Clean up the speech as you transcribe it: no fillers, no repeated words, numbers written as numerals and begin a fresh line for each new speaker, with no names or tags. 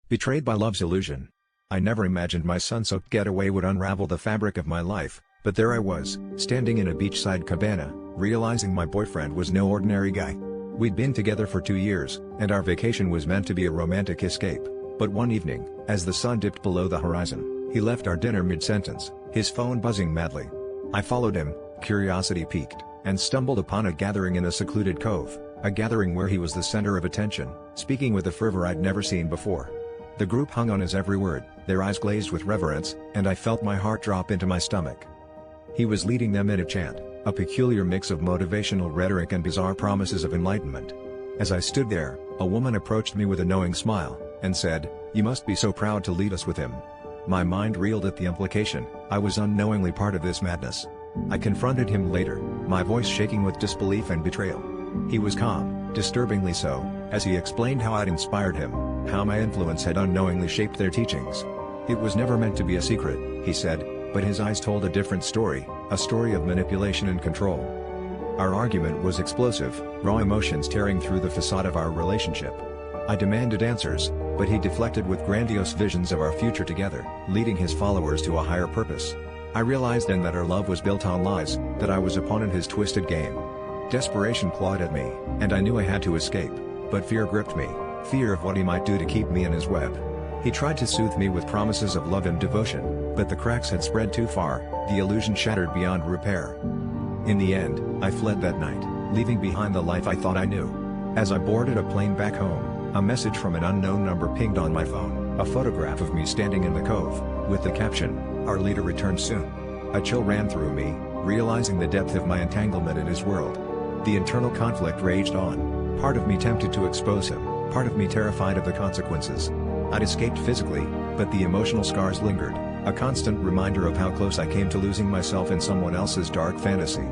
Betrayed by love's illusion. I never imagined my sun-soaked getaway would unravel the fabric of my life, but there I was, standing in a beachside cabana, realizing my boyfriend was no ordinary guy. We'd been together for 2 years, and our vacation was meant to be a romantic escape. But one evening, as the sun dipped below the horizon, he left our dinner mid-sentence, his phone buzzing madly. I followed him, curiosity piqued, and stumbled upon a gathering in a secluded cove, a gathering where he was the center of attention, speaking with a fervor I'd never seen before. The group hung on his every word, their eyes glazed with reverence, and I felt my heart drop into my stomach. He was leading them in a chant, a peculiar mix of motivational rhetoric and bizarre promises of enlightenment. As I stood there, a woman approached me with a knowing smile, and said, "You must be so proud to lead us with him." My mind reeled at the implication. I was unknowingly part of this madness. I confronted him later, my voice shaking with disbelief and betrayal. He was calm, disturbingly so, as he explained how I'd inspired him, how my influence had unknowingly shaped their teachings. It was never meant to be a secret, he said, but his eyes told a different story, a story of manipulation and control. Our argument was explosive, raw emotions tearing through the facade of our relationship. I demanded answers, but he deflected with grandiose visions of our future together, leading his followers to a higher purpose. I realized then that our love was built on lies, that I was a pawn in his twisted game. Desperation clawed at me, and I knew I had to escape, but fear gripped me, fear of what he might do to keep me in his web. He tried to soothe me with promises of love and devotion, but the cracks had spread too far, the illusion shattered beyond repair. In the end, I fled that night, leaving behind the life I thought I knew. As I boarded a plane back home, a message from an unknown number pinged on my phone, a photograph of me standing in the cove, with the caption, "Our leader returns soon." A chill ran through me, realizing the depth of my entanglement in his world. The internal conflict raged on, part of me tempted to expose him, part of me terrified of the consequences. I'd escaped physically, but the emotional scars lingered, a constant reminder of how close I came to losing myself in someone else's dark fantasy.